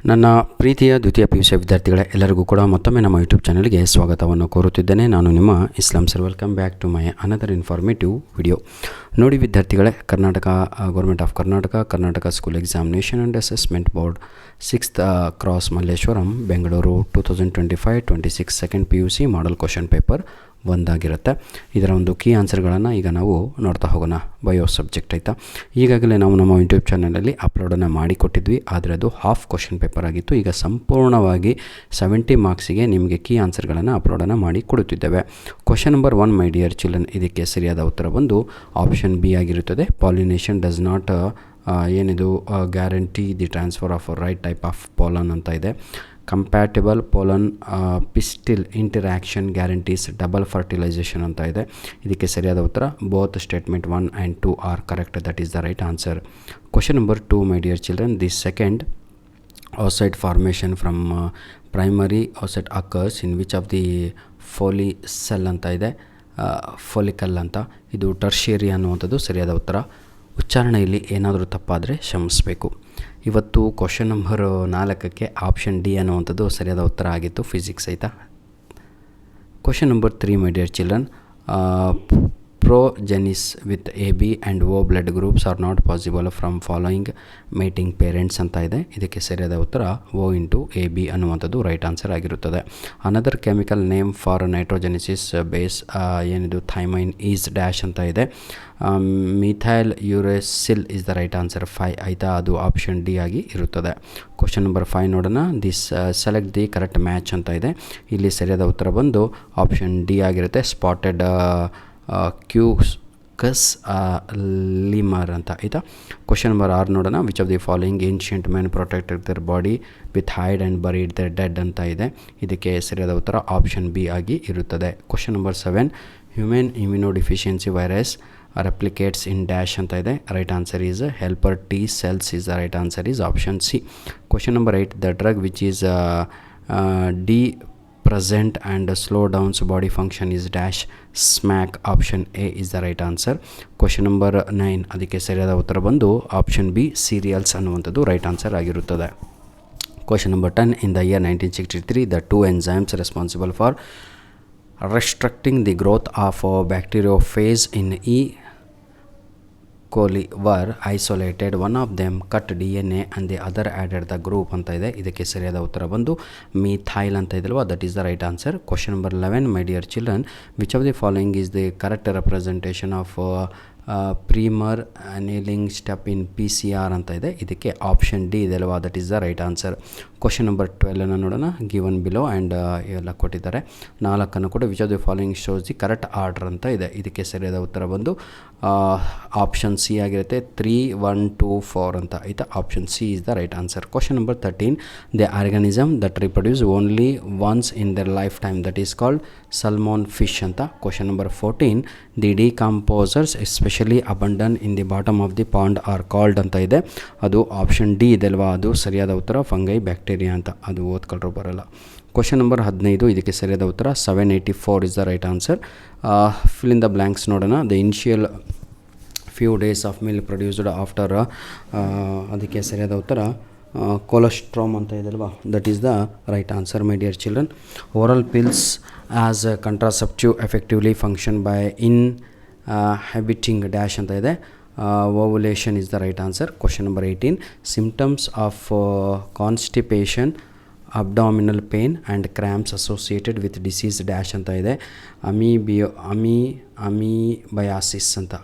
ನನ್ನ ಪ್ರೀತಿಯ ದ್ವಿತೀಯ PUC ವಿದ್ಯಾರ್ಥಿಗಳೇ, ಎಲ್ಲರಿಗೂ ಕೂಡ ಮತ್ತೊಮ್ಮೆ ನಮ್ಮ ಯೂಟ್ಯೂಬ್ ಚಾನಲ್ಗೆ ಸ್ವಾಗತವನ್ನು ಕೋರುತ್ತಿದ್ದೇನೆ. ನಾನು ನಿಮ್ಮ Islam sir. Welcome back to my another informative video. ನೋಡಿ ವಿದ್ಯಾರ್ಥಿಗಳೇ, government of Karnataka school examination and assessment board 6th cross Malleshwaram Bengaluru 2025-26 second PUC model question paper ಒಂದಾಗಿರುತ್ತೆ. ಇದರ ಒಂದು ಕೀ ಆನ್ಸರ್ಗಳನ್ನು ಈಗ ನಾವು ನೋಡ್ತಾ ಹೋಗೋಣ. ಬಯೋ ಸಬ್ಜೆಕ್ಟ್ ಆಯಿತಾ. ಈಗಾಗಲೇ ನಾವು ನಮ್ಮ ಯೂಟ್ಯೂಬ್ ಚಾನಲಲ್ಲಿ ಅಪ್ಲೋಡನ್ನು ಮಾಡಿಕೊಟ್ಟಿದ್ವಿ, ಆದರೆ ಅದು ಹಾಫ್ ಕ್ವಶನ್ ಪೇಪರ್ ಆಗಿತ್ತು. ಈಗ ಸಂಪೂರ್ಣವಾಗಿ 70 ಮಾರ್ಕ್ಸಿಗೆ ನಿಮಗೆ ಕೀ ಆನ್ಸರ್ಗಳನ್ನು ಅಪ್ಲೋಡನ್ನು ಮಾಡಿ ಕೊಡುತ್ತಿದ್ದೇವೆ. Question number 1 my dear children, ಇದಕ್ಕೆ ಸರಿಯಾದ ಉತ್ತರ ಬಂದು ಆಪ್ಷನ್ ಬಿ ಆಗಿರುತ್ತದೆ. ಪಾಲಿನೇಷನ್ ಡಸ್ ನಾಟ್ ಏನಿದು guarantee the transfer of right type of pollen ಅಂತ ಇದೆ. Compatible pollen pistil interaction guarantees double fertilisation ಅಂತ ಇದೆ. ಇದಕ್ಕೆ ಸರಿಯಾದ ಉತ್ತರ both statement 1 and 2 are correct. That is the right answer. Question number 2 my dear children, the second oocyte formation from primary oocyte occurs in which of the follicle ಅಂತ ಇದೆ, ಫೋಲಿಕಲ್ ಅಂತ. ಇದು tertiary ಅನ್ನುವಂಥದ್ದು ಸರಿಯಾದ ಉತ್ತರ. ಉಚ್ಚಾರಣೆಯಲ್ಲಿ ಏನಾದರೂ ತಪ್ಪಾದರೆ ಕ್ಷಮಿಸಬೇಕು. ಇವತ್ತು ಕ್ವಶನ್ ನಂಬರ್ 4ಕ್ಕೆ ಆಪ್ಷನ್ ಡಿ ಅನ್ನುವಂಥದ್ದು ಸರಿಯಾದ ಉತ್ತರ ಆಗಿತ್ತು, ಫಿಸಿಕ್ಸ್ ಆಯಿತಾ. Question number 3 my dear children, progenies with AB and O blood groups are not possible from following mating parents ಅಂತ ಇದೆ. ಇದಕ್ಕೆ ಸರಿಯಾದ ಉತ್ತರ O into AB ಅನ್ನುವಂಥದ್ದು ರೈಟ್ ಆನ್ಸರ್ ಆಗಿರುತ್ತದೆ. Another chemical name for nitrogenous base ಏನಿದು thymine is dash ಅಂತ ಇದೆ. Methyl uracil is the right answer 5 ಆಯಿತಾ. ಅದು ಆಪ್ಷನ್ ಡಿ ಆಗಿ ಇರುತ್ತದೆ. ಕ್ವಶನ್ ನಂಬರ್ 5 ನೋಡೋಣ. This select the correct match ಅಂತ ಇದೆ. ಇಲ್ಲಿ ಸರಿಯಾದ ಉತ್ತರ ಬಂದು ಆಪ್ಷನ್ ಡಿ ಆಗಿರುತ್ತೆ. ಸ್ಪಾಟೆಡ್ ಕ್ಯೂಕಸ್ ಲಿಮರ್ ಅಂತ ಆಯಿತಾ. ಕ್ವಶನ್ ನಂಬರ್ 6 ನೋಡೋಣ. Which of the following ancient man protected their body with hide and buried their dead ಅಂತ ಇದೆ. ಇದಕ್ಕೆ ಸರಿಯಾದ ಉತ್ತರ ಆಪ್ಷನ್ ಬಿ ಆಗಿ ಇರುತ್ತದೆ. Question number 7, human immunodeficiency virus replicates in dash ಅಂತ ಇದೆ. Right answer is helper T cells is the right answer is option C. Question number 8, the drug which is present and slow down body function is dash smack. option A is the right answer. Question number 9, ಅದಕ್ಕೆ ಸರಿಯಾದ ಉತ್ತರ ಬಂದು option B serials ಅನ್ನುವಂಥದ್ದು right answer ಆಗಿರುತ್ತದೆ. Question number 10, in the year 1963 the 2 enzymes responsible for restricting the growth of bacteriophage in E. coli were isolated. One of them cut DNA and the other added the group ಅಂತ ಇದೆ. ಇದಕ್ಕೆ ಸರಿಯಾದ ಉತ್ತರ ಬಂದು methyl ಅಂತ ಇದಲ್ವಾ, that is the right answer. Question number 11 my dear children, which of the following is the correct representation of primer annealing step in PCR ಅಂತ ಇದೆ. ಇದಕ್ಕೆ ಆಪ್ಷನ್ ಡಿ ಇದೆಲ್ವಾ, that is the right answer. Question number 12 ನೋಡೋಣ. Given below and ಇವೆಲ್ಲ ಕೊಟ್ಟಿದ್ದಾರೆ. 4 ಕೂಡ which of the following shows the correct order ಅಂತ ಇದೆ. ಇದಕ್ಕೆ ಸರಿಯಾದ ಉತ್ತರ ಬಂದು ಆಪ್ಷನ್ ಸಿ ಆಗಿರುತ್ತೆ. 3, 1, 2, 4 ಅಂತ ಆಯಿತಾ. Option C is the right answer. Question number 13, the organism that reproduces only once in their life time that is called salmon fish ಅಂತ. Question number 14, the decomposers especially abundant in the bottom of the pond are called ಅಂತ ಇದೆ. ಅದು option D ಇದೆಲ್ವಾ, ಅದು ಸರಿಯಾದ ಉತ್ತರ fungi bacteria ಅಂತ. ಅದು ಓದ್ಕೊಳ್ರು ಬರೋಲ್ಲ. ಕ್ವಶನ್ ನಂಬರ್ 15, ಇದಕ್ಕೆ ಸರಿಯಾದ ಉತ್ತರ 784 is the right answer. Fill in the blanks ನೋಡೋಣ. The initial few days of milk produced after, ಅದಕ್ಕೆ ಸರಿಯಾದ ಉತ್ತರ ಕೊಲೆಸ್ಟ್ರಾಮ್ ಅಂತ ಇದೆಲ್ವಾ, that is the right answer my dear children. Oral pills as contraceptive effectively function by inhabiting dash ಅಂತ ಇದೆ. Ovulation is the right answer. Question number 18, symptoms of constipation, abdominal pain and cramps associated with disease dash ಅಂತ ಇದೆ. ಅಮೀಬಯಾಸಿಸ್ ಅಂತ,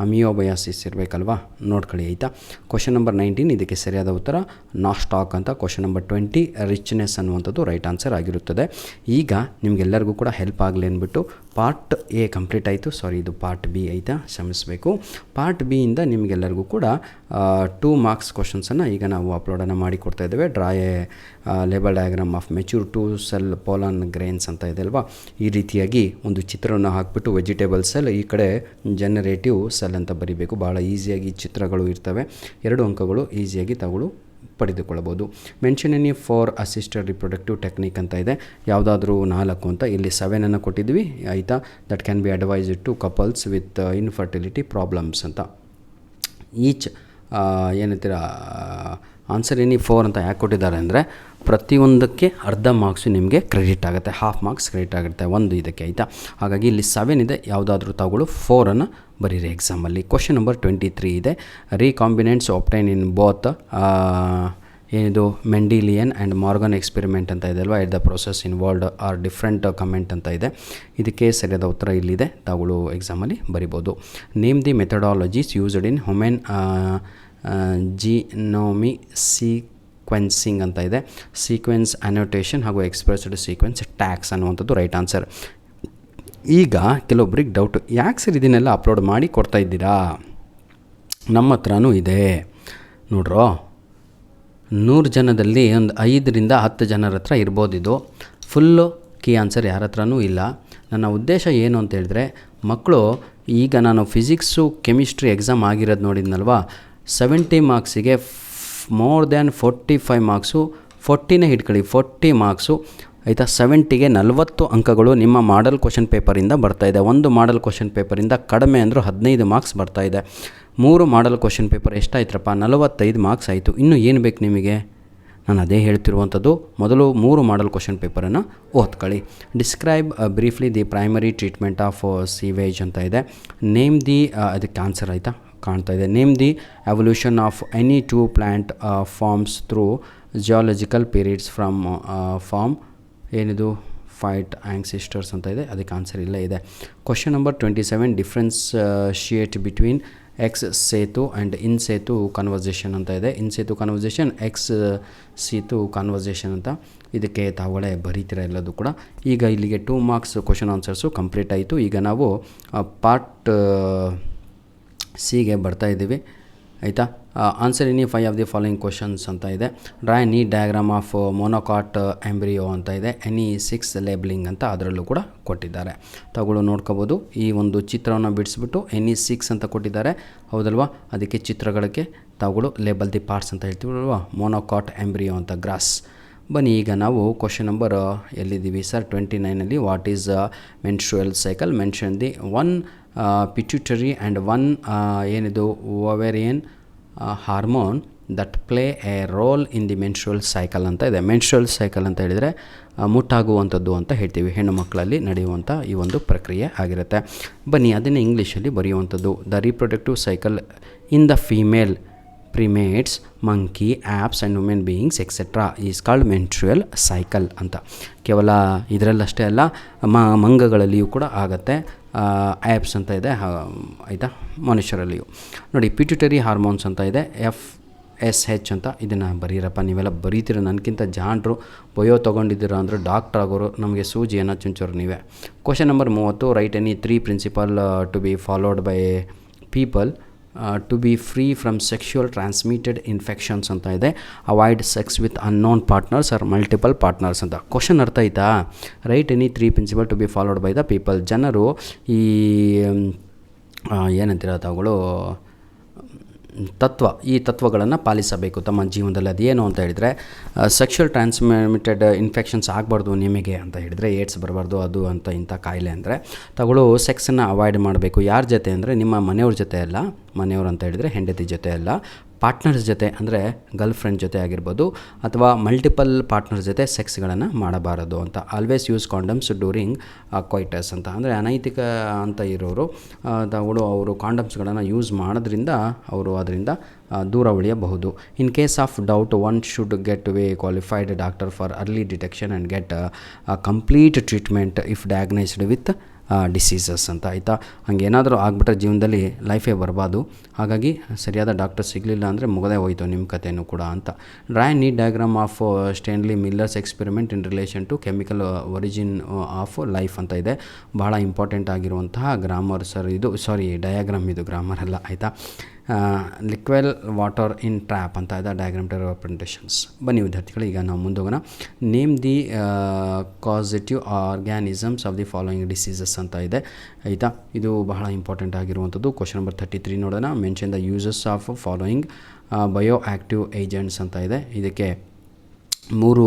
ಅಮಿಯೋಬಯಾಸಿಸ್ ಇರಬೇಕಲ್ವಾ, ನೋಡ್ಕೊಳ್ಳಿ ಆಯಿತಾ. Question number 19, ಇದಕ್ಕೆ ಸರಿಯಾದ ಉತ್ತರ ನಾಸ್ಟಾಕ್ ಅಂತ. ಕ್ವಶನ್ ನಂಬರ್ 20, ರಿಚ್ನೆಸ್ ಅನ್ನುವಂಥದ್ದು ರೈಟ್ ಆನ್ಸರ್ ಆಗಿರುತ್ತದೆ. ಈಗ ನಿಮಗೆಲ್ಲರಿಗೂ ಕೂಡ ಹೆಲ್ಪ್ ಆಗಲಿ ಅಂದ್ಬಿಟ್ಟು ಪಾರ್ಟ್ ಎ ಕಂಪ್ಲೀಟ್ ಆಯಿತು. ಸಾರಿ, ಇದು ಪಾರ್ಟ್ ಬಿ ಆಯಿತಾ, ಕ್ಷಮಿಸಬೇಕು. ಪಾರ್ಟ್ ಬಿಯಿಂದ ನಿಮಗೆಲ್ಲರಿಗೂ ಕೂಡ 2 ಮಾರ್ಕ್ಸ್ ಕ್ವಶನ್ಸನ್ನು ಈಗ ನಾವು ಅಪ್ಲೋಡನ್ನು ಮಾಡಿಕೊಡ್ತಾ ಇದ್ದೇವೆ. Draw A label diagram of mature 2 cell pollen grains ಅಂತ ಇದೆ ಅಲ್ವಾ. ಈ ರೀತಿಯಾಗಿ ಒಂದು ಚಿತ್ರವನ್ನು ಹಾಕಿಬಿಟ್ಟು ವೆಜಿಟೇಬಲ್ ಸೆಲ್, ಈ ಕಡೆ ಜನರೇಟಿವ್ ಸೆಲ್ ಅಂತ ಬರೀಬೇಕು. ಭಾಳ ಈಸಿಯಾಗಿ ಚಿತ್ರಗಳು ಇರ್ತವೆ. 2 ಅಂಕಗಳು ಈಸಿಯಾಗಿ ತಗೊಳ್ಳು ಪಡೆದುಕೊಳ್ಳಬಹುದು. Mention any 4 assisted reproductive technique ಅಂತ ಇದೆ. ಯಾವುದಾದ್ರೂ 4 ಅಂತ, ಇಲ್ಲಿ 7 ಕೊಟ್ಟಿದ್ವಿ ಆಯಿತಾ. That can be advised to couples with infertility problems ಅಂತ. ಈಚ್ ಏನಂತೀರ ಆನ್ಸರ್ ಎನಿ 4 ಅಂತ ಯಾಕೆ ಕೊಟ್ಟಿದ್ದಾರೆ ಅಂದರೆ ಪ್ರತಿಯೊಂದಕ್ಕೆ ಅರ್ಧ ಮಾರ್ಕ್ಸು ನಿಮಗೆ ಕ್ರೆಡಿಟ್ ಆಗುತ್ತೆ, ಹಾಫ್ ಮಾರ್ಕ್ಸ್ ಕ್ರೆಡಿಟ್ ಆಗುತ್ತೆ ಒಂದು ಇದಕ್ಕೆ, ಆಯಿತಾ. ಹಾಗಾಗಿ ಇಲ್ಲಿ 7 ಇದೆ, ಯಾವುದಾದ್ರೂ ತಾವುಗಳು 4 ಬರೀರಿ ಎಕ್ಸಾಮಲ್ಲಿ. ಕ್ವಶನ್ ನಂಬರ್ 23 ಇದೆ. ರೀಕಾಂಬಿನೆಂಟ್ಸ್ ಆಪ್ಟೈನ್ ಇನ್ ಬೋತ್ ಏನಿದು ಮೆಂಡಿಲಿಯನ್ ಆ್ಯಂಡ್ ಮಾರ್ಗನ್ ಎಕ್ಸ್ಪೆರಿಮೆಂಟ್ ಅಂತ ಇದೆ ಅಲ್ವಾ, at the process involved are different comment ಅಂತ ಇದೆ. ಇದಕ್ಕೆ ಸರಿಯಾದ ಉತ್ತರ ಇಲ್ಲಿದೆ, ತಾವುಗಳು ಎಕ್ಸಾಮಲ್ಲಿ ಬರಿಬೋದು. Name the methodologies used in human genome sequencing ಅಂತ ಇದೆ. ಸೀಕ್ವೆನ್ಸ್ ಅನೋಟೇಷನ್ ಹಾಗೂ ಎಕ್ಸ್ಪ್ರೆಸ್ಡ್ ಸೀಕ್ವೆನ್ಸ್ ಟ್ಯಾಕ್ಸ್ ಅನ್ನುವಂಥದ್ದು ರೈಟ್ ಆನ್ಸರ್. ಈಗ ಕೆಲವೊಬ್ರಿಗೆ ಡೌಟು, ಯಾಕೆ ಸರ್ ಇದನ್ನೆಲ್ಲ ಅಪ್ಲೋಡ್ ಮಾಡಿ ಕೊಡ್ತಾ ಇದ್ದೀರಾ? ನಮ್ಮ ಹತ್ರನೂ ಇದೆ ನೋಡ್ರೋ. 100 ಜನದಲ್ಲಿ ಒಂದು 5ರಿಂದ 10 ಜನರ ಹತ್ರ ಇರ್ಬೋದು ಇದು. ಫುಲ್ಲು ಕೀ ಆನ್ಸರ್ ಯಾರ ಹತ್ರನೂ ಇಲ್ಲ. ನನ್ನ ಉದ್ದೇಶ ಏನು ಅಂತ ಹೇಳಿದ್ರೆ, ಮಕ್ಕಳು ಈಗ ನಾನು ಫಿಸಿಕ್ಸು ಕೆಮಿಸ್ಟ್ರಿ ಎಕ್ಸಾಮ್ ಆಗಿರೋದು ನೋಡಿದ್ನಲ್ವಾ, 70 ಮಾರ್ಕ್ಸಿಗೆ ಮೋರ್ ದ್ಯಾನ್ 45 ಮಾರ್ಕ್ಸು, 40ನೇ ಹಿಡ್ಕೊಳ್ಳಿ, 40 ಮಾರ್ಕ್ಸು ಆಯಿತಾ. 70ಗೆ 40 ಅಂಕಗಳು ನಿಮ್ಮ ಮಾಡಲ್ ಕ್ವಶನ್ ಪೇಪರಿಂದ ಬರ್ತಾಯಿದೆ. ಒಂದು ಮಾಡಲ್ ಕ್ವಶನ್ ಪೇಪರಿಂದ ಕಡಿಮೆ ಅಂದರೂ 15 ಮಾರ್ಕ್ಸ್ ಬರ್ತಾಯಿದೆ. 3 ಮಾಡಲ್ ಕ್ವಶನ್ ಪೇಪರ್ ಎಷ್ಟಾಯ್ತರಪ್ಪ? 45 ಮಾರ್ಕ್ಸ್ ಆಯಿತು. ಇನ್ನೂ ಏನು ಬೇಕು ನಿಮಗೆ? ನಾನು ಅದೇ ಹೇಳ್ತಿರುವಂಥದ್ದು, ಮೊದಲು 3 ಮಾಡಲ್ ಕ್ವಶನ್ ಪೇಪರನ್ನು ಓದ್ಕೊಳ್ಳಿ. Describe briefly the primary treatment of sewage ಅಂತ ಇದೆ. ನೇಮ್ ದಿ ಅದಕ್ಕೆ ಆನ್ಸರ್ ಆಯಿತಾ ಕಾಣ್ತಾ ಇದೆ. Name the evolution of any 2 plant forms through geological periods from form ಏನಿದು ಫೈಟ್ ಆ್ಯಂಗ್ಸಿಸ್ಟರ್ಸ್ ಅಂತ ಇದೆ, ಅದಕ್ಕೆ ಆನ್ಸರ್ ಇಲ್ಲೇ ಇದೆ. Question number 27 differentiate between ex situ and in situ conversation ಅಂತ ಇದೆ. In situ conversation, ex situ conversation ಅಂತ. ಇದಕ್ಕೆ ತಾವುಗಳೇ ಬರೀತೀರ ಎಲ್ಲದು ಕೂಡ. ಈಗ ಇಲ್ಲಿಗೆ 2 ಮಾರ್ಕ್ಸ್ ಕ್ವಶನ್ ಆನ್ಸರ್ಸು ಕಂಪ್ಲೀಟ್ ಆಯಿತು. ಈಗ ನಾವು ಪಾರ್ಟ್ ಸಿಗೆ ಬರ್ತಾ ಇದ್ದೀವಿ ಆಯಿತಾ. Answer any 5 of the following questions ಅಂತ ಇದೆ. Draw any diagram of monocot embryo ಅಂತ ಇದೆ. ಎನಿ 6 ಲೇಬಲಿಂಗ್ ಅಂತ ಅದರಲ್ಲೂ ಕೂಡ ಕೊಟ್ಟಿದ್ದಾರೆ, ತಾವುಗಳು ನೋಡ್ಕೋಬೋದು. ಈ ಒಂದು ಚಿತ್ರವನ್ನು ಬಿಡಿಸ್ಬಿಟ್ಟು ಎನಿ 6 ಅಂತ ಕೊಟ್ಟಿದ್ದಾರೆ, ಹೌದಲ್ವಾ. ಅದಕ್ಕೆ ಚಿತ್ರಗಳಿಗೆ ತಾವುಗಳು ಲೇಬಲ್ ದಿ ಪಾರ್ಟ್ಸ್ ಅಂತ ಹೇಳ್ತೀವಲ್ವಾ, ಮೊನೊಕಾಟ್ ಎಂಬ್ರಿಯೋ ಅಂತ, ಗ್ರಾಸ್. ಬನ್ನಿ ಈಗ ನಾವು ಕ್ವಶನ್ ನಂಬರ್ ಎಲ್ಲಿದ್ದೀವಿ ಸರ್? 29ನಲ್ಲಿ what is menstrual cycle? Mention the 1 pituitary and 1 ಏನಿದು ovarian hormone that play a role in the menstrual cycle ಅಂತ ಇದೆ. ಮೆನ್ಸ್ಟ್ರುಯಲ್ ಸೈಕಲ್ ಅಂತ ಹೇಳಿದರೆ ಮುಟ್ಟಾಗುವಂಥದ್ದು ಅಂತ ಹೇಳ್ತೀವಿ, ಹೆಣ್ಣು ಮಕ್ಕಳಲ್ಲಿ ನಡೆಯುವಂಥ ಈ ಒಂದು ಪ್ರಕ್ರಿಯೆ ಆಗಿರುತ್ತೆ. ಬನ್ನಿ ಅದನ್ನೇ ಇಂಗ್ಲೀಷಲ್ಲಿ ಬರೆಯುವಂಥದ್ದು. The reproductive cycle in the female primates, monkey, apes and human beings etc. is called menstrual cycle ಅಂತ. ಕೇವಲ ಇದರಲ್ಲಷ್ಟೇ ಅಲ್ಲ, ಮಂಗಗಳಲ್ಲಿಯೂ ಕೂಡ ಆಗುತ್ತೆ. ಆ್ಯಪ್ಸ್ ಅಂತ ಇದೆ ಆಯಿತಾ, ಮನುಷ್ಯರಲ್ಲಿಯೂ. ನೋಡಿ, ಪಿಟ್ಯೂಟರಿ ಹಾರ್ಮೋನ್ಸ್ ಅಂತ ಇದೆ, FSH ಅಂತ. ಇದನ್ನು ಬರೀರಪ್ಪ, ನೀವೆಲ್ಲ ಬರೀತೀರ, ನನಗಿಂತ ಜಾಣರು. ಬಯೋ ತೊಗೊಂಡಿದ್ದೀರ ಅಂದರೆ ಡಾಕ್ಟ್ರ್ ಆಗೋರು, ನಮಗೆ ಸೂಜಿಯನ್ನು ಚುಂಚೋರು ನೀವೇ. Question number 30 write any 3 principle to be followed by people to be free from sexual transmitted infections ಅಂತ ಇದೆ. Avoid sex with unknown partners or multiple partners ಅಂತ. ಕ್ವಶನ್ ಅರ್ಥ ಆಯ್ತಾ? Write any 3 principle to be followed by the people. ಜನರು ಈ ಏನಂತೀರ ತಾವುಗಳು ಈ ತತ್ವಗಳನ್ನು ಪಾಲಿಸಬೇಕು ತಮ್ಮ ಜೀವನದಲ್ಲಿ. ಅದೇನು ಅಂತ ಹೇಳಿದರೆ, ಸೆಕ್ಷುವಲ್ ಟ್ರಾನ್ಸ್ಮಿಟೆಡ್ ಇನ್ಫೆಕ್ಷನ್ಸ್ ಆಗಬಾರ್ದು ನಿಮಗೆ ಅಂತ ಹೇಳಿದರೆ, ಏಡ್ಸ್ ಬರಬಾರ್ದು, ಅದು ಅಂತ ಇಂಥ ಕಾಯಿಲೆ ಅಂದರೆ ತಗೊಳ್ಳೋ ಸೆಕ್ಸನ್ನು ಅವಾಯ್ಡ್ ಮಾಡಬೇಕು. ಯಾರ ಜೊತೆ ಅಂದರೆ ನಿಮ್ಮ ಮನೆಯವ್ರ ಜೊತೆ ಅಲ್ಲ, ಮನೆಯವ್ರು ಅಂತ ಹೇಳಿದರೆ ಹೆಂಡತಿ ಜೊತೆ ಅಲ್ಲ, ಪಾರ್ಟ್ನರ್ಸ್ ಜೊತೆ ಅಂದರೆ ಗರ್ಲ್ ಫ್ರೆಂಡ್ ಜೊತೆ ಆಗಿರ್ಬೋದು, ಅಥವಾ ಮಲ್ಟಿಪಲ್ ಪಾರ್ಟ್ನರ್ಸ್ ಜೊತೆ ಸೆಕ್ಸ್ಗಳನ್ನು ಮಾಡಬಾರದು ಅಂತ. ಆಲ್ವೇಸ್ ಯೂಸ್ ಕಾಂಡಮ್ಸ್ ಡ್ಯೂರಿಂಗ್ ಕ್ವೈಟಸ್ ಅಂತ. ಅಂದರೆ ಅನೈತಿಕ ಅಂತ ಇರೋರು ಅವರು ಕಾಂಡಮ್ಸ್ಗಳನ್ನು ಯೂಸ್ ಮಾಡೋದ್ರಿಂದ ಅವರು ಅದರಿಂದ ದೂರ ಉಳಿಯಬಹುದು. In case of doubt, one should get way qualified doctor for early detection and get complete treatment if diagnosed with diseases ಅಂತ. ಆಯಿತಾ, ಹಂಗೇನಾದರೂ ಆಗಿಬಿಟ್ರೆ ಜೀವನದಲ್ಲಿ ಲೈಫೇ ಬರಬಾರ್ದು. ಹಾಗಾಗಿ ಸರಿಯಾದ ಡಾಕ್ಟರ್ ಸಿಗಲಿಲ್ಲ ಅಂದರೆ ಮುಗದೇ ಹೋಯಿತು ನಿಮ್ಮ ಕಥೆನೂ ಕೂಡ ಅಂತ. Draw neat diagram of Stanley Miller's experiment in relation to chemical origin of life ಅಂತ ಇದೆ. ಭಾಳ ಇಂಪಾರ್ಟೆಂಟ್ ಆಗಿರುವಂತಹ ಗ್ರಾಮರ್ ಸರ್ ಇದು, ಡಯಾಗ್ರಾಮ್ ಇದು, ಗ್ರಾಮರ್ ಅಲ್ಲ ಆಯಿತಾ. ಲಿಕ್ವೆಲ್ ವಾಟರ್ ಇನ್ ಟ್ರ್ಯಾಪ್ ಅಂತ ಇದೆ, ಡಯಾಗ್ರಾಮ್ ರೆಪ್ರೆಸೆಂಟೇಷನ್ಸ್. ಬನ್ನಿ ವಿದ್ಯಾರ್ಥಿಗಳು, ಈಗ ನಾವು ಮುಂದೋಗೋಣ. Name the causative organisms of the following diseases ಅಂತ ಇದೆ ಆಯಿತಾ. ಇದು ಬಹಳ ಇಂಪಾರ್ಟೆಂಟ್ ಆಗಿರುವಂಥದ್ದು. ಕ್ವಶನ್ ನಂಬರ್ 33 ನೋಡೋಣ. Mention the uses of following bio active agents ಅಂತ ಇದೆ. ಇದಕ್ಕೆ 3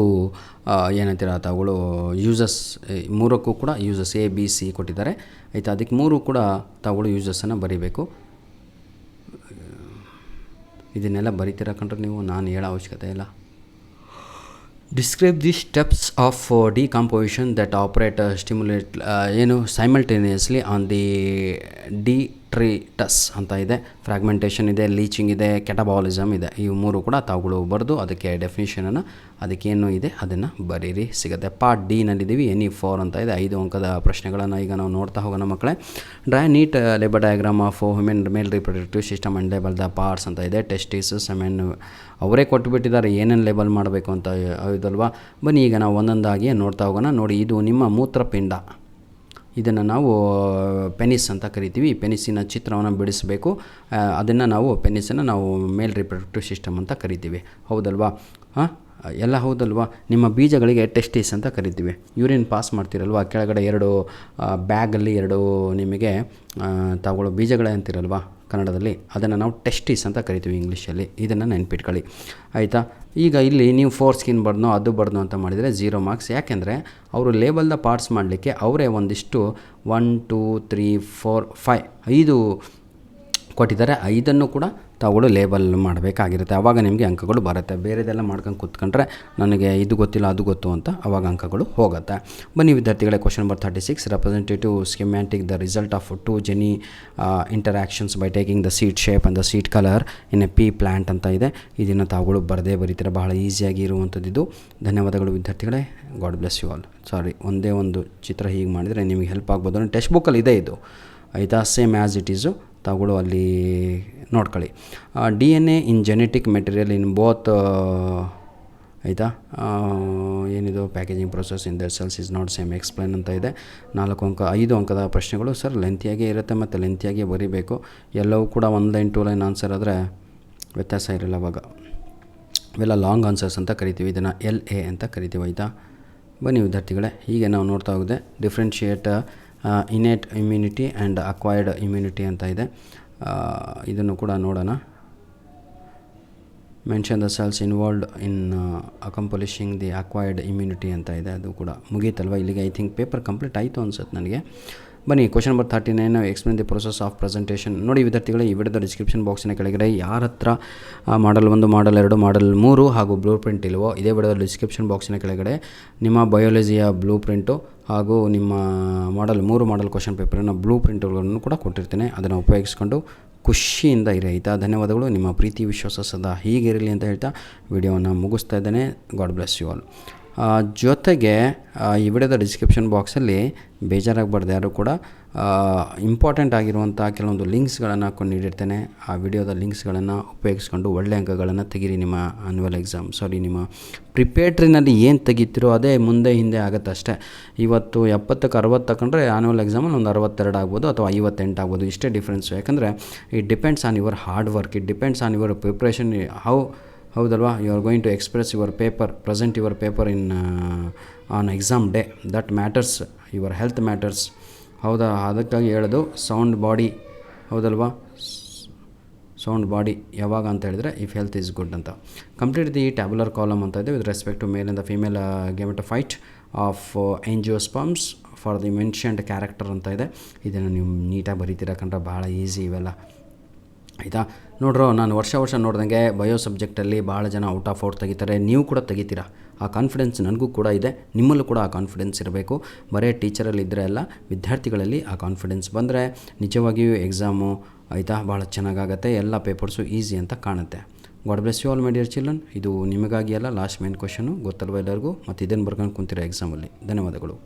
ಏನಂತೀರ ತಾವುಗಳು ಯೂಸಸ್, 3ಕ್ಕೂ ಕೂಡ ಯೂಸಸ್ ABC ಕೊಟ್ಟಿದ್ದಾರೆ ಆಯಿತಾ. ಅದಕ್ಕೆ 3 ಕೂಡ ತಾವುಗಳು ಯೂಸಸ್ಸನ್ನು ಬರೀಬೇಕು. ಇದನ್ನೆಲ್ಲ ಬರಿತಿರಕೊಂಡ್ರೆ ನೀವು, ನಾನು ಹೇಳೋ ಅವಶ್ಯಕತೆ ಇಲ್ಲ. Describe the steps of decomposition that operate stimulate simultaneously on the ಡಿಟ್ರಿಟಸ್ ಅಂತ ಇದೆ. ಫ್ರಾಗ್ಮೆಂಟೇಷನ್ ಇದೆ, ಲೀಚಿಂಗ್ ಇದೆ, ಕೆಟಬಾಲಿಸಮ್ ಇದೆ. ಈ ಮೂರು ಕೂಡ ತಾವುಗಳು ಬರೆದು ಅದಕ್ಕೆ ಡೆಫಿನಿಷನನ್ನು, ಅದಕ್ಕೇನು ಇದೆ ಅದನ್ನು ಬರೀರಿ, ಸಿಗುತ್ತೆ. ಪಾರ್ಟ್ ಡಿನಲ್ಲಿದ್ದೀವಿ. NE4 ಅಂತ ಇದೆ. 5 ಅಂಕದ ಪ್ರಶ್ನೆಗಳನ್ನು ಈಗ ನಾವು ನೋಡ್ತಾ ಹೋಗೋಣ ಮಕ್ಕಳೇ. Draw neat labelled diagram of human male reproductive system and label the parts ಅಂತ ಇದೆ. ಟೆಸ್ಟಿಸ್, ಸೆಮೆನ್ ಅವರೇ ಕೊಟ್ಟುಬಿಟ್ಟಿದ್ದಾರೆ ಏನೇನು ಲೇಬಲ್ ಮಾಡಬೇಕು ಅಂತ, ಹೌದಲ್ವಾ? ಬನ್ನಿ ಈಗ ನಾವು ಒಂದೊಂದಾಗಿ ನೋಡ್ತಾ ಹೋಗೋಣ. ನೋಡಿ, ಇದು ನಿಮ್ಮ ಮೂತ್ರಪಿಂಡ. ಇದನ್ನು ನಾವು ಪೆನಿಸ್ ಅಂತ ಕರಿತೀವಿ. ಈ ಪೆನಿಸಿನ ಚಿತ್ರವನ್ನು ಬಿಡಿಸಬೇಕು. ಅದನ್ನು ನಾವು ಪೆನಿಸನ್ನು ನಾವು ಮೇಲ್ ರಿಪ್ರೊಡಕ್ಟಿವ್ ಸಿಸ್ಟಮ್ ಅಂತ ಕರಿತೀವಿ, ಹೌದಲ್ವಾ? ಎಲ್ಲ ಹೌದಲ್ವಾ? ನಿಮ್ಮ ಬೀಜಗಳಿಗೆ ಟೆಸ್ಟಿಸ್ ಅಂತ ಕರಿತೀವಿ. ಯೂರಿನ್ ಪಾಸ್ ಮಾಡ್ತೀರಲ್ವ, ಕೆಳಗಡೆ 2 ಬ್ಯಾಗಲ್ಲಿ 2 ನಿಮಗೆ ತಾವುಗಳು ಬೀಜಗಳೇ ಅಂತಿರಲ್ವ ಕನ್ನಡದಲ್ಲಿ, ಅದನ್ನು ನಾವು ಟೆಸ್ಟಿಸ್ ಅಂತ ಕರಿತೀವಿ ಇಂಗ್ಲೀಷಲ್ಲಿ. ಇದನ್ನು ನೆನ್ಪಿಟ್ಕೊಳ್ಳಿ, ಆಯಿತಾ? ಈಗ ಇಲ್ಲಿ ನೀವು 4 ಸ್ಕಿನ್ ಬರ್ಡ್ನೋ ಅದು ಬರ್ಡ್ನೋ ಅಂತ ಮಾಡಿದರೆ 0 ಮಾರ್ಕ್ಸ್. ಯಾಕೆಂದರೆ ಅವರು ಲೇಬಲ್ದ ಪಾರ್ಟ್ಸ್ ಮಾಡಲಿಕ್ಕೆ ಅವರೇ ಒಂದಿಷ್ಟು 1 2 3 4 5 ಕೊಟ್ಟಿದ್ದಾರೆ. 5 ಕೂಡ ತಾವುಗಳು ಲೇಬಲ್ ಮಾಡಬೇಕಾಗಿರುತ್ತೆ. ಆವಾಗ ನಿಮಗೆ ಅಂಕಗಳು ಬರುತ್ತೆ. ಬೇರೆದೆಲ್ಲ ಮಾಡ್ಕೊಂಡು ಕೂತ್ಕೊಂಡ್ರೆ ನನಗೆ ಇದು ಗೊತ್ತಿಲ್ಲ ಅದು ಗೊತ್ತು ಅಂತ ಆವಾಗ ಅಂಕಗಳು ಹೋಗುತ್ತೆ. ಬನ್ನಿ ವಿದ್ಯಾರ್ಥಿಗಳೇ, question number 36. Representative schematic the result of 2 gene interactions by taking the seed shape and the seed colour in a pea plant ಅಂತ ಇದೆ. ಇದನ್ನು ತಾವುಗಳು ಬರೀತೀರ. ಬಹಳ ಈಸಿಯಾಗಿ ಇರುವಂಥದ್ದು ಇದು. ಧನ್ಯವಾದಗಳು ವಿದ್ಯಾರ್ಥಿಗಳೇ. God bless you all. Sorry, ಒಂದೇ ಒಂದು ಚಿತ್ರ ಹೀಗೆ ಮಾಡಿದರೆ ನಿಮಗೆ ಹೆಲ್ಪ್ ಆಗ್ಬೋದು. ಟೆಕ್ಸ್ಟ್ ಬುಕ್ಕಲ್ಲಿ ಇದೆ ಇದು, ಆಯಿತಾ? ಸೇಮ್ ಆ್ಯಸ್ ಇಟ್ ಈಸು, ತಾವುಗಳು ಅಲ್ಲಿ ನೋಡ್ಕೊಳ್ಳಿ. DNA in genetic material in both, ಆಯಿತಾ? ಏನಿದು packaging process in the cells is not same explain ಅಂತ ಇದೆ. 5 ಅಂಕದ ಪ್ರಶ್ನೆಗಳು ಸರ್. ಲೆಂತಿಯಾಗೇ ಇರುತ್ತೆ ಮತ್ತು ಲೆಂತಿಯಾಗೇ ಬರೀಬೇಕು. ಎಲ್ಲವೂ ಕೂಡ 1 ಲೈನ್ 2 ಲೈನ್ ಆನ್ಸರ್ ಆದರೆ ವ್ಯತ್ಯಾಸ ಇರಲ್ಲ. ಅವಾಗ ಇವೆಲ್ಲ ಲಾಂಗ್ ಆನ್ಸರ್ಸ್ ಅಂತ ಕರಿತೀವಿ. ಇದನ್ನು LA ಅಂತ ಕರಿತೀವಿ, ಆಯಿತಾ? ಬನ್ನಿ ವಿದ್ಯಾರ್ಥಿಗಳೇ, ಹೀಗೆ ನಾವು ನೋಡ್ತಾ ಹೋಗಿದೆ. Differentiate innate immunity and acquired immunity ಅಂತ ಇದೆ. ಇದನ್ನು ಕೂಡ ನೋಡೋಣ. Mention the cells involved in accomplishing the acquired immunity ಅಂತ ಇದೆ. ಅದು ಕೂಡ ಮುಗೀತಲ್ವ ಇಲ್ಲಿಗೆ. ಐ ಥಿಂಕ್ ಪೇಪರ್ ಕಂಪ್ಲೀಟ್ ಆಯಿತು ಅನ್ಸುತ್ತೆ ನನಗೆ. ಬನ್ನಿ question number 39. Explain the process of presentation. ನೋಡಿ ವಿದ್ಯಾರ್ಥಿಗಳೇ, ಈ ವಿಡಿಯೋದ ಡಿಸ್ಕ್ರಿಪ್ಷನ್ ಬಾಕ್ಸಿನ ಕೆಳಗಡೆ ಯಾರ ಹತ್ರ ಮಾಡಲ್ 1, ಮಾಡಲ್ 2, ಮಾಡಲ್ 3 ಹಾಗೂ ಬ್ಲೂ ಪ್ರಿಂಟ್ ಇಲ್ವೋ, ಇದೇ ವಿಡಿಯೋದ ಡಿಸ್ಕ್ರಿಪ್ಷನ್ ಬಾಕ್ಸಿನ ಕೆಳಗಡೆ ನಿಮ್ಮ ಬಯಾಲಜಿಯ ಬ್ಲೂ ಪ್ರಿಂಟು ಹಾಗೂ ನಿಮ್ಮ ಮಾಡಲ್ 3 ಮಾಡಲ್ ಕ್ವಶನ್ ಪೇಪರಿನ ಬ್ಲೂ ಪ್ರಿಂಟ್ಗಳನ್ನು ಕೂಡ ಕೊಟ್ಟಿರ್ತೇನೆ. ಅದನ್ನು ಉಪಯೋಗಿಸ್ಕೊಂಡು ಖುಷಿಯಿಂದ ಇರಿ, ಆಯಿತಾ? ಧನ್ಯವಾದಗಳು. ನಿಮ್ಮ ಪ್ರೀತಿ ವಿಶ್ವಾಸ ಸದಾ ಹೀಗಿರಲಿ ಅಂತ ಹೇಳ್ತಾ ವಿಡಿಯೋವನ್ನು ಮುಗಿಸ್ತಾ ಇದ್ದೇನೆ. God bless you all. ಜೊತೆಗೆ ಈ ವಿಡಿಯೋದ ಡಿಸ್ಕ್ರಿಪ್ಷನ್ ಬಾಕ್ಸಲ್ಲಿ ಬೇಜಾರಾಗಬಾರ್ದು ಯಾರು ಕೂಡ, ಇಂಪಾರ್ಟೆಂಟ್ ಆಗಿರುವಂಥ ಕೆಲವೊಂದು ಲಿಂಕ್ಸ್ಗಳನ್ನು ಹಾಕ್ಕೊಂಡು ನೀಡಿರ್ತೇನೆ. ಆ ವಿಡಿಯೋದ ಲಿಂಕ್ಸ್ಗಳನ್ನು ಉಪಯೋಗಿಸ್ಕೊಂಡು ಒಳ್ಳೆ ಅಂಕಗಳನ್ನು ತೆಗೀರಿ. ನಿಮ್ಮ ಆ್ಯನ್ಯುವಲ್ ಎಕ್ಸಾಮ್, ನಿಮ್ಮ ಪ್ರಿಪೇಟ್ರಿನಲ್ಲಿ ಏನು ತೆಗಿತೀರೋ ಅದೇ ಮುಂದೆ ಹಿಂದೆ ಆಗುತ್ತೆ ಅಷ್ಟೇ. ಇವತ್ತು 70ಕ್ಕೆ 60 ತಗೊಂಡ್ರೆ ಆ್ಯನ್ಯುವಲ್ ಎಕ್ಸಾಮಲ್ಲಿ ಒಂದು 62 ಆಗ್ಬೋದು ಅಥವಾ 58 ಆಗ್ಬೋದು. ಇಷ್ಟೇ ಡಿಫ್ರೆನ್ಸು. ಯಾಕಂದರೆ it depends on your hard work, it depends on your preparation. ಹೌದಲ್ವಾ? You are going to express your paper, present your paper in on exam day. That matters, your health matters. ಹೌದಾ? ಅದಕ್ಕಾಗಿ ಹೇಳೋದು sound body, ಹೌದಲ್ವಾ? Sound body ಯಾವಾಗ ಅಂತ ಹೇಳಿದ್ರೆ if health is good ಅಂತ. Complete the tabular column ಅಂತ ಇದೆ with respect to male and the female gametophyte of angiosperms for the mentioned character ಅಂತ ಇದೆ. ಇದನ್ನು ನೀವು ನೀಟಾಗಿ ಬರೀತೀರ ಕಂಡ್ರೆ ಭಾಳ ಈಸಿ ಇವೆಲ್ಲ, ಆಯಿತಾ? ನೋಡ್ರೋ, ನಾನು ವರ್ಷ ನೋಡ್ದಂಗೆ ಬಯೋ ಸಬ್ಜೆಕ್ಟಲ್ಲಿ ಭಾಳ ಜನ ಔಟ್ ಆಫ್ ಔಟ್ ತೆಗಿತಾರೆ. ನೀವು ಕೂಡ ತೆಗಿತೀರಾ. ಆ ಕಾನ್ಫಿಡೆನ್ಸ್ ನನಗೂ ಕೂಡ ಇದೆ, ನಿಮ್ಮಲ್ಲೂ ಕೂಡ ಆ ಕಾನ್ಫಿಡೆನ್ಸ್ ಇರಬೇಕು. ಬರೀ ಟೀಚರಲ್ಲಿ ಇದ್ದರೆ ಅಲ್ಲ, ವಿದ್ಯಾರ್ಥಿಗಳಲ್ಲಿ ಆ ಕಾನ್ಫಿಡೆನ್ಸ್ ಬಂದರೆ ನಿಜವಾಗಿಯೂ ಎಕ್ಸಾಮು, ಆಯಿತಾ, ಭಾಳ ಚೆನ್ನಾಗಾಗತ್ತೆ. ಎಲ್ಲ ಪೇಪರ್ಸು ಈಸಿ ಅಂತ ಕಾಣುತ್ತೆ. God bless you all my dear children. ಇದು ನಿಮಗಾಗಿ ಅಲ್ಲ, ಲಾಸ್ಟ್ ಮೇನ್ ಕ್ವಶನು ಗೊತ್ತಲ್ವ ಎಲ್ಲರಿಗೂ. ಮತ್ತು ಇದನ್ನು ಬರ್ಕೊಂಡು ಕುಂತಿರೋ ಎಕ್ಸಾಮಲ್ಲಿ. ಧನ್ಯವಾದಗಳು.